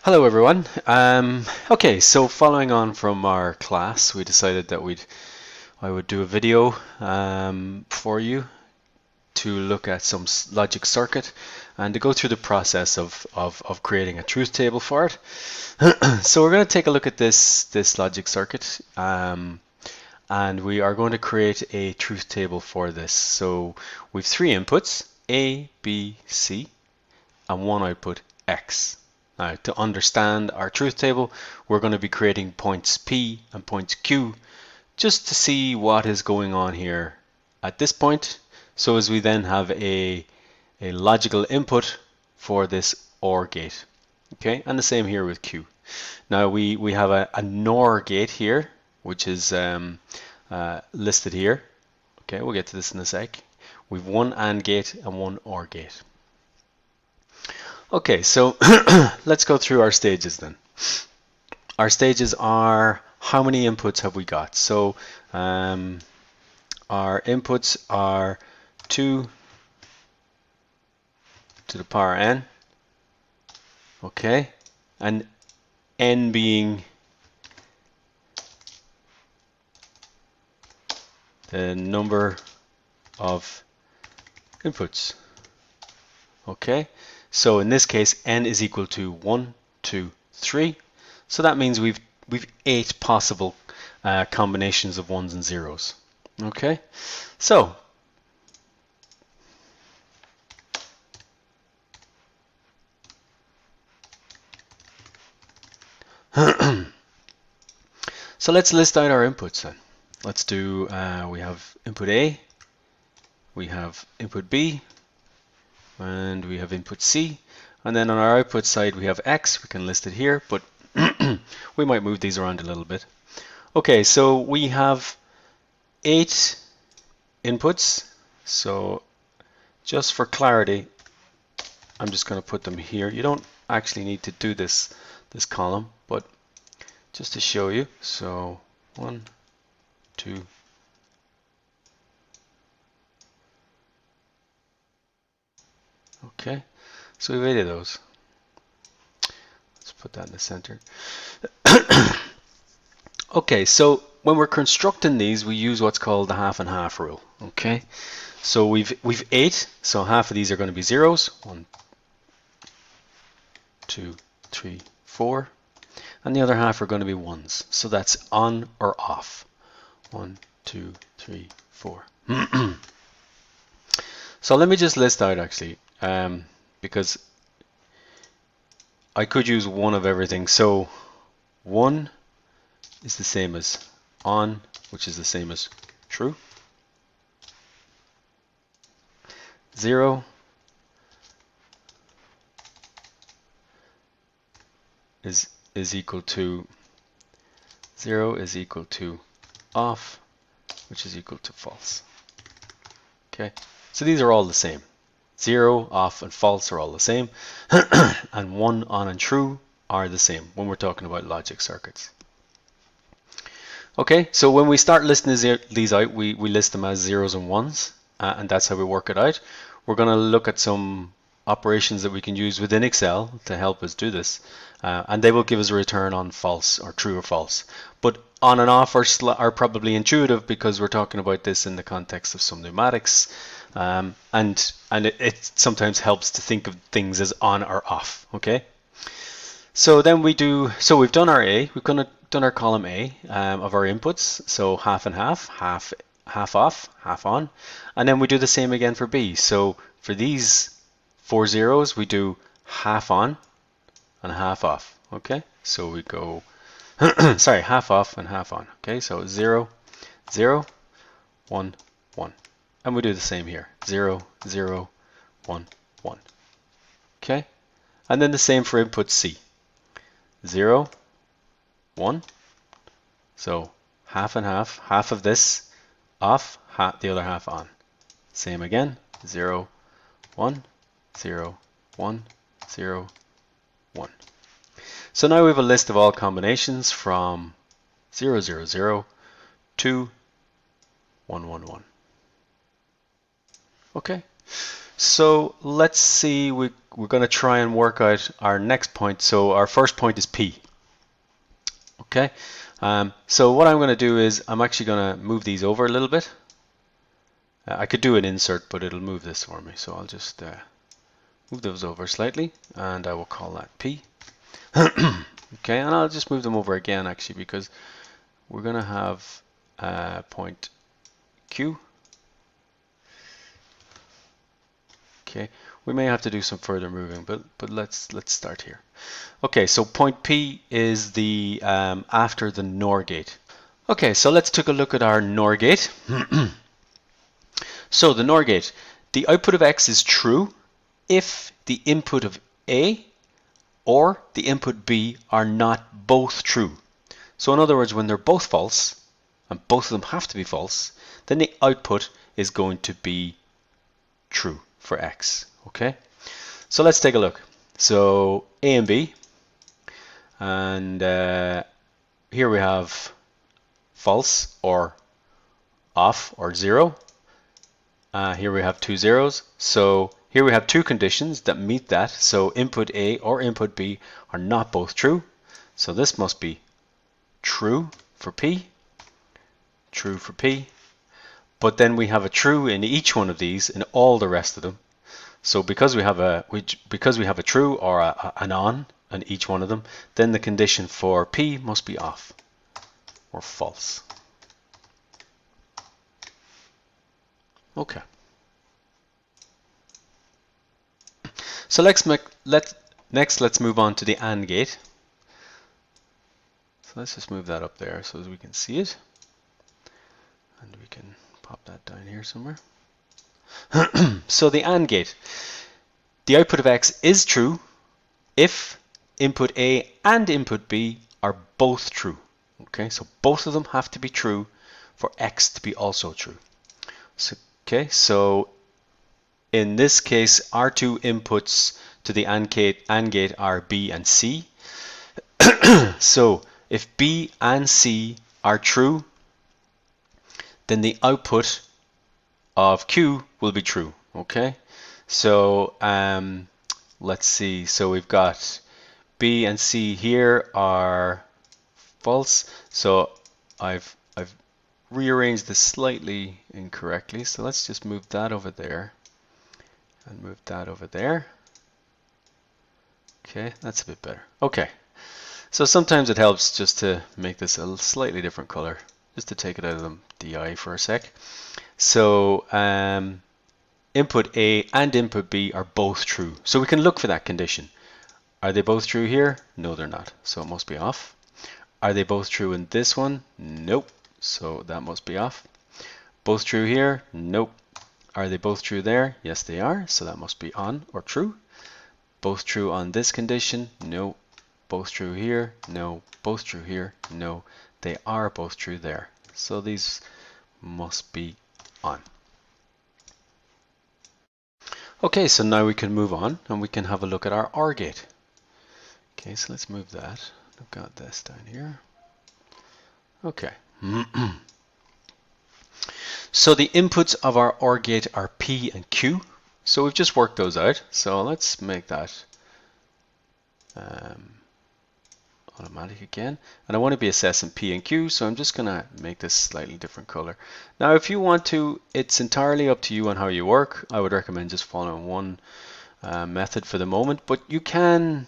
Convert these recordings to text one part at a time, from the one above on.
Hello everyone. Okay, so following on from our class, we decided that I would do a video for you to look at some logic circuit and to go through the process of creating a truth table for it. So we're going to take a look at this logic circuit, and we are going to create a truth table for this. So we've three inputs, A, B, C, and one output, X. Now, to understand our truth table, we're going to be creating points P and points Q just to see what is going on here at this point, so as we then have a logical input for this OR gate. Okay, and the same here with Q. Now we have a NOR gate here, which is listed here. Okay, we'll get to this in a sec. We've one AND gate and one OR gate. Okay, so let's go through our stages then. Our stages are, how many inputs have we got? So our inputs are 2 to the power n, okay, and n being the number of inputs. Okay, so in this case, n is equal to 1, 2, 3. So that means we've 8 possible combinations of ones and zeros. Okay, so so let's list out our inputs then. Let's do, we have input A, we have input B, and we have input C, and then on our output side we have X. We can list it here, but we might move these around a little bit. Okay, so we have 8 inputs, so just for clarity I'm just going to put them here. You don't actually need to do this column, but just to show you. So 1, 2, okay, so we've 8 of those. Let's put that in the center. Okay, so when we're constructing these, we use what's called the half and half rule. Okay, so we've 8, so half of these are going to be zeros. 1, 2, 3, 4, and the other half are going to be ones. So that's on or off. 1, 2, 3, 4. So let me just list out actually, because I could use one of everything. So 1 is the same as on, which is the same as true. 0 is equal to 0 is equal to off, which is equal to false. Okay, so these are all the same. 0, off, and false are all the same, and 1, on, and true are the same when we're talking about logic circuits. Okay, so when we start listing these out, we list them as zeros and ones, and that's how we work it out. We're going to look at some operations that we can use within Excel to help us do this, and they will give us a return on false or true or false. But on and off are probably intuitive because we're talking about this in the context of some pneumatics, and it sometimes helps to think of things as on or off. Okay, so then we've done our A. We've done our column A of our inputs. So half and half, half off, half on, and then we do the same again for B. So for these 4 zeros, we do half on and half off. Okay, so we go sorry, half off and half on. Okay, so 0, 0, 1, 1, and we do the same here. 0, 0, 1, 1. Okay, and then the same for input C. 0, 1. So half and half of this off, the other half on. Same again. 0, 1, 0, 1, 0, 1. So now we have a list of all combinations from 0, 0, 0 to 1, 1, 1. Okay, So let's see, we're going to try and work out our next point. So our first point is P. Okay, so what I'm going to do is I'm actually going to move these over a little bit. I could do an insert, but it'll move this for me. So I'll just move those over slightly, and I will call that P. Okay, and I'll just move them over again actually, because we're going to have point Q. Okay, we may have to do some further moving, but let's start here. Okay, so point P is the after the NOR gate. Okay, so let's take a look at our NOR gate. So the NOR gate, the output of X is true if the input of A or the input B are not both true. So in other words, when they're both false, and both of them have to be false, then the output is going to be true for X. Okay, so let's take a look. So A and B, and here we have false or off or 0. Here we have 2 zeros. So here we have two conditions that meet that. So input A or input B are not both true. So this must be true for P, true for P. But then we have a true in each one of these in all the rest of them. So because we have a true or an on in each one of them, then the condition for P must be off or false. Okay. So let's move on to the AND gate. So let's just move that up there so as we can see it, and we can pop that down here somewhere. So the AND gate, the output of X is true if input A and input B are both true. Okay, so both of them have to be true for X to be also true. So, okay, so in this case, our two inputs to the AND gate are B and C. So if B and C are true, then the output of Q will be true. Okay, so let's see. So we've got B and C here are false. So I've rearranged this slightly incorrectly. So let's just move that over there and move that over there. Okay, that's a bit better. Okay, so sometimes it helps just to make this a slightly different color, just to take it out of the eye for a sec. So input A and input B are both true. So we can look for that condition. Are they both true here? No, they're not. So it must be off. Are they both true in this one? Nope. So that must be off. Both true here? Nope. Are they both true there? Yes, they are. So that must be on or true. Both true on this condition? No. Both true here? No. Both true here? No. They are both true there. So these must be on. Okay, so now we can move on and we can have a look at our OR gate. Okay, so let's move that. I've got this down here. Okay. So the inputs of our OR gate are P and Q. So we've just worked those out. So let's make that automatic again. And I want to be assessing P and Q, so I'm just going to make this slightly different color. Now, if you want to, it's entirely up to you on how you work. I would recommend just following one method for the moment, but you can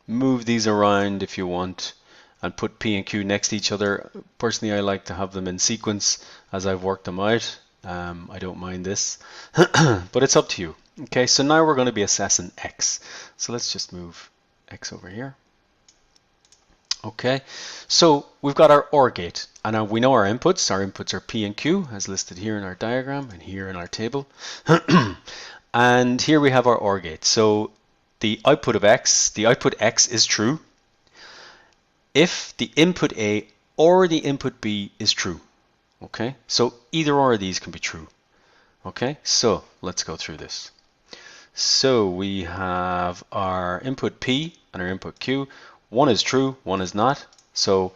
move these around if you want and put P and Q next to each other. Personally, I like to have them in sequence as I've worked them out. I don't mind this, but it's up to you. Okay, so now we're going to be assessing X. So let's just move X over here. Okay, so we've got our OR gate, and we know our inputs. Our inputs are P and Q, as listed here in our diagram and here in our table. And here we have our OR gate. So the output of X, the output X is true if the input A or the input B is true. Okay, so either or of these can be true. Okay, so let's go through this. So we have our input P and our input Q. One is true, one is not. So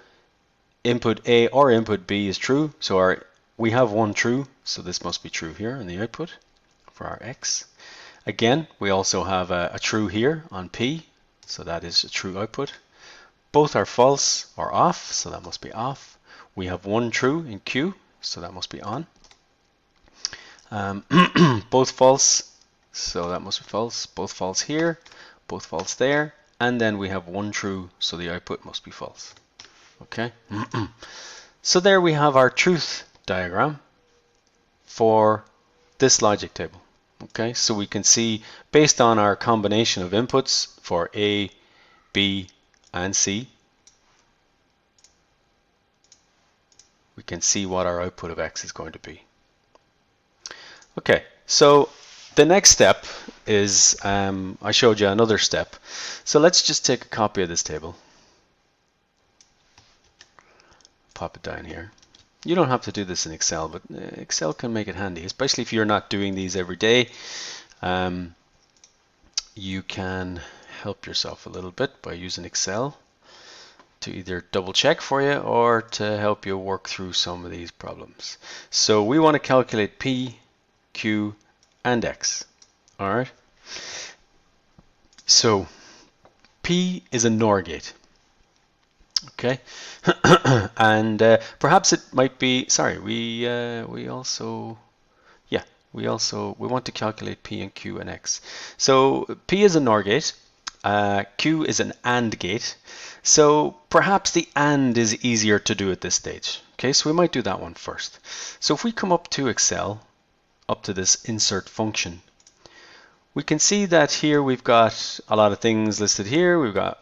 input A or input B is true. So we have one true, so this must be true here in the output for our X. Again, we also have a true here on P, so that is a true output. Both are false or off, so that must be off. We have one true in Q, so that must be on. Both false, so that must be false. Both false here, both false there, and then we have one true, so the output must be false. Okay, so there we have our truth diagram for this logic table. Okay, so we can see based on our combination of inputs for A, B, and C, we can see what our output of X is going to be. Okay, so the next step is, I showed you another step. So let's just take a copy of this table. Pop it down here. You don't have to do this in Excel, but Excel can make it handy, especially if you're not doing these every day. You can help yourself a little bit by using Excel to either double check for you or to help you work through some of these problems. So we want to calculate P, Q, and X. All right. So P is a NOR gate. Okay, and perhaps it might be. Sorry, we want to calculate P and Q and X. So P is a NOR gate. Q is an AND gate. So perhaps the AND is easier to do at this stage. Okay, so we might do that one first. So if we come up to Excel, up to this insert function, we can see that here we've got a lot of things listed here. We've got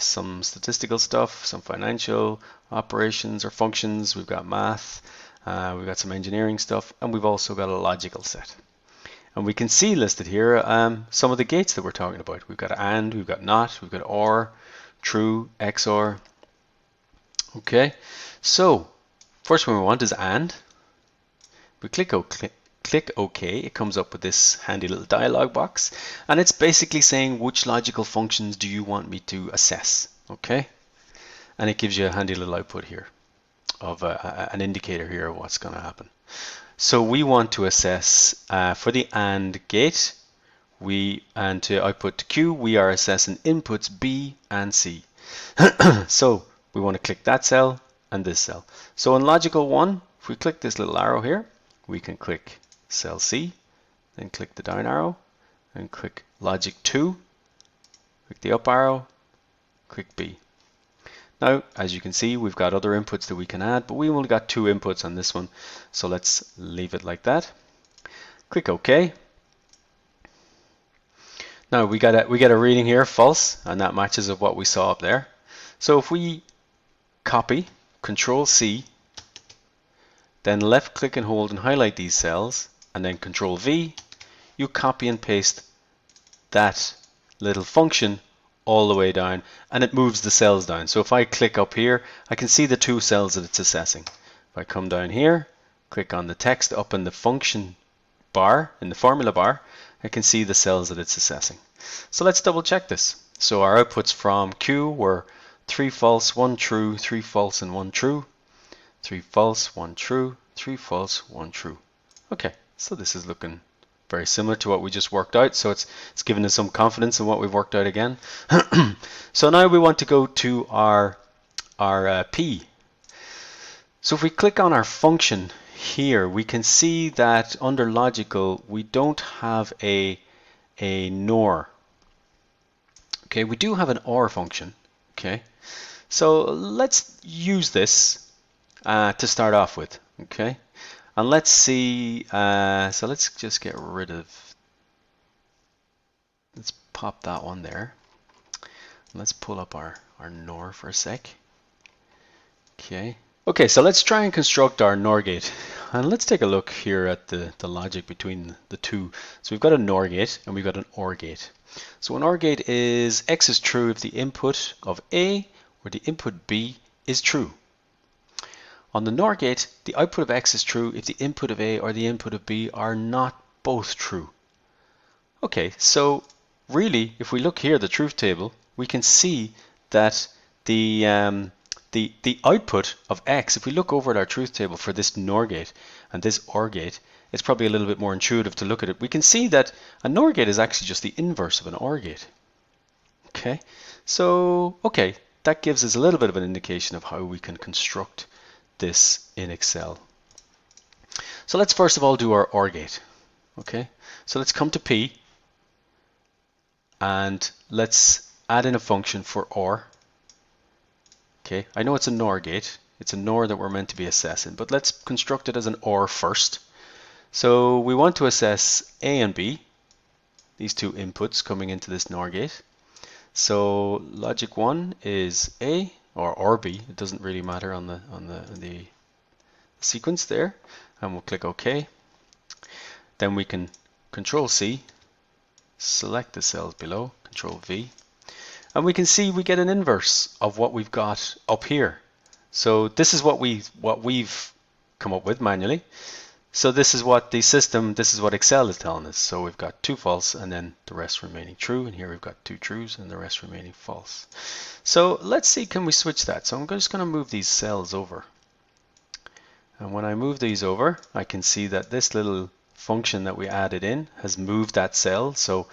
some statistical stuff, some financial operations or functions. We've got math. We've got some engineering stuff, and we've also got a logical set. And we can see listed here some of the gates that we're talking about. We've got AND, we've got NOT, we've got OR, true, XOR. Okay, so first one we want is AND. We click OK, it comes up with this handy little dialog box, and it's basically saying which logical functions do you want me to assess. Okay, and it gives you a handy little output here of an indicator here of what's going to happen. So we want to assess for the AND gate, and to output to Q, we are assessing inputs B and C. So we want to click that cell and this cell. So in logical 1, if we click this little arrow here, we can click cell C, then click the down arrow, and click logic 2, click the up arrow, click B. Now, as you can see, we've got other inputs that we can add, but we only got 2 inputs on this one, so let's leave it like that. Click OK. Now we get a reading here, false, and that matches of what we saw up there. So if we copy, Control C, then left click and hold and highlight these cells, and then Control V, you copy and paste that little function all the way down, and it moves the cells down. So if I click up here, I can see the 2 cells that it's assessing. If I come down here, click on the text up in the function bar, in the formula bar, I can see the cells that it's assessing. So let's double check this. So our outputs from Q were 3 false, 1 true, 3 false, and 1 true. 3 false, 1 true, 3 false, 1 true. Okay, so this is looking very similar to what we just worked out, so it's giving us some confidence in what we've worked out again. So now we want to go to our P. So if we click on our function here, we can see that under logical we don't have a NOR. Okay, we do have an OR function. Okay, so let's use this to start off with. Okay, and let's see, so let's just get rid of, let's pop that one there. Let's pull up our NOR for a sec. Okay, so let's try and construct our NOR gate. And let's take a look here at the logic between the two. So we've got a NOR gate and we've got an OR gate. So an OR gate is X is true if the input of A or the input B is true. On the NOR gate, the output of X is true if the input of A or the input of B are not both true. Okay, so really, if we look here at the truth table, we can see that the output of X, if we look over at our truth table for this NOR gate and this OR gate, it's probably a little bit more intuitive to look at it. We can see that a NOR gate is actually just the inverse of an OR gate. Okay, so that gives us a little bit of an indication of how we can construct this in Excel. So let's first of all do our OR gate. Okay, so let's come to P and let's add in a function for OR. Okay, I know it's a NOR gate. It's a NOR that we're meant to be assessing, but let's construct it as an OR first. So we want to assess A and B, these two inputs coming into this NOR gate. So logic 1 is A or B. It doesn't really matter on the sequence there, and we'll click OK. Then we can Control C, select the cells below, Control V, and we can see we get an inverse of what we've got up here. So this is what we've come up with manually. So this is what the system, this is what Excel is telling us. So we've got 2 false and then the rest remaining true, and here we've got 2 trues and the rest remaining false. So let's see, can we switch that? So I'm just going to move these cells over. And when I move these over, I can see that this little function that we added in has moved that cell. So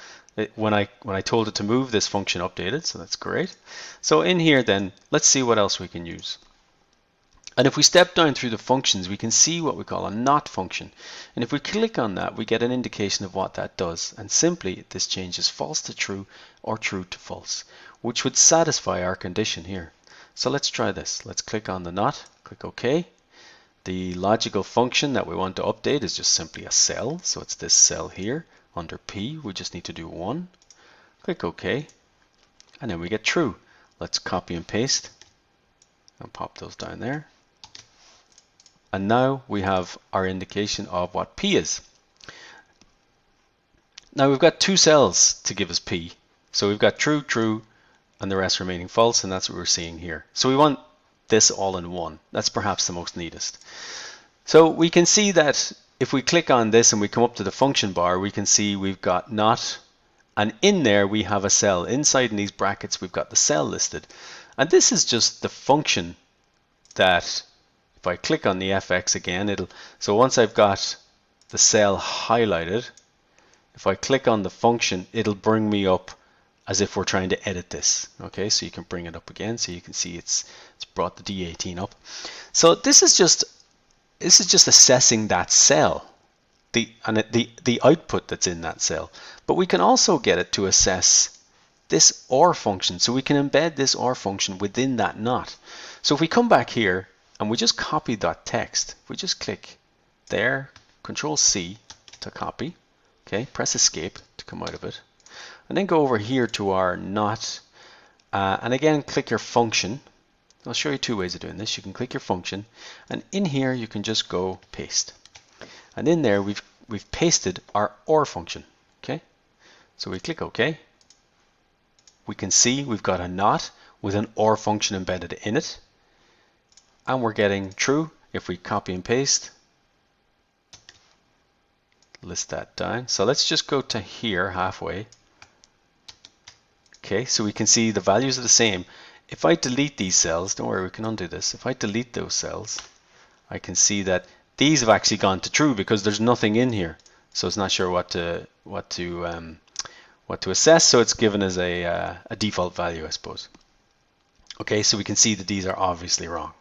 when I told it to move, this function updated, so that's great. So in here then, let's see what else we can use. And if we step down through the functions, we can see what we call a NOT function. And if we click on that, we get an indication of what that does. And simply, this changes false to true or true to false, which would satisfy our condition here. So let's try this. Let's click on the NOT, click OK. The logical function that we want to update is just simply a cell. So it's this cell here under P. We just need to do 1. Click OK. And then we get true. Let's copy and paste and pop those down there. And now we have our indication of what P is. Now we've got 2 cells to give us P. So we've got true, true, and the rest remaining false, and that's what we're seeing here. So we want this all in one. That's perhaps the most neatest. So we can see that if we click on this and we come up to the function bar, we can see we've got NOT, and in there we have a cell. Inside in these brackets we've got the cell listed. And this is just the function that if I click on the FX again, so once I've got the cell highlighted, if I click on the function, it'll bring me up as if we're trying to edit this. Okay, so you can bring it up again, so you can see it's brought the D18 up. So this is just assessing that cell, the output that's in that cell. But we can also get it to assess this OR function, so we can embed this OR function within that NOT. So if we come back here and we just copy that text, if we just click there, Control C to copy, okay, press Escape to come out of it, and then go over here to our NOT, and again click your function. I'll show you 2 ways of doing this. You can click your function, and in here you can just go paste, and in there we've pasted our OR function. Okay, so we click OK. We can see we've got a NOT with an OR function embedded in it, and we're getting true. If we copy and paste, list that down. So let's just go to here halfway. Okay, so we can see the values are the same. If I delete these cells, don't worry, we can undo this. If I delete those cells, I can see that these have actually gone to true because there's nothing in here. So it's not sure what to assess. So it's given as a default value, I suppose. Okay, so we can see that these are obviously wrong.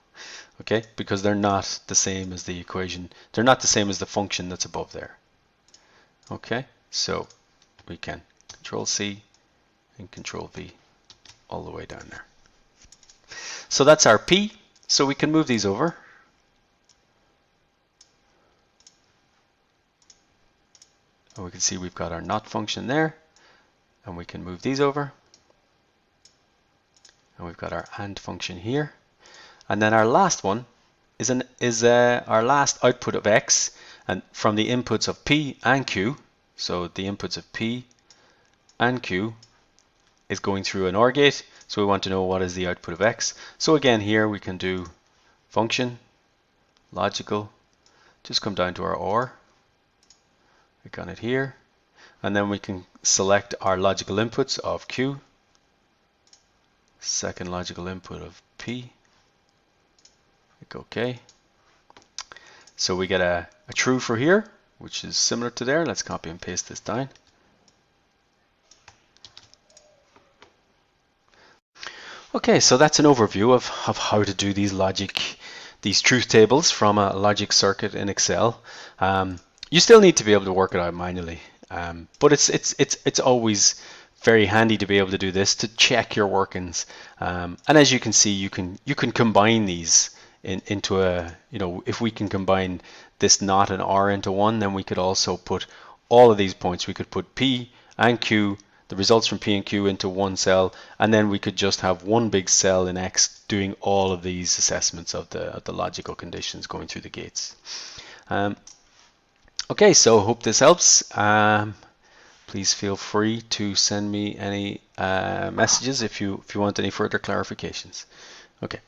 Okay, because they're not the same as the equation. They're not the same as the function that's above there. Okay, so we can Control C and Control V all the way down there. So that's our P. So we can move these over. And we can see we've got our NOT function there, and we can move these over. And we've got our AND function here. And then our last one is our last output of X, and from the inputs of P and Q. So the inputs of P and Q is going through an OR gate. So we want to know what is the output of X. So again here we can do function, logical, just come down to our OR, click on it here, and then we can select our logical inputs of Q, second logical input of P, click OK. So we get a true for here, which is similar to there. Let's copy and paste this down. Okay, so that's an overview of how to do these truth tables from a logic circuit in Excel. You still need to be able to work it out manually, but it's always very handy to be able to do this to check your workings. And as you can see, you can combine these into a, if we can combine this not and R into one, then we could also put all of these points. We could put P and Q, the results from P and Q, into one cell, and then we could just have one big cell in X doing all of these assessments of the logical conditions going through the gates. Okay, so hope this helps. Please feel free to send me any messages if you want any further clarifications. Okay.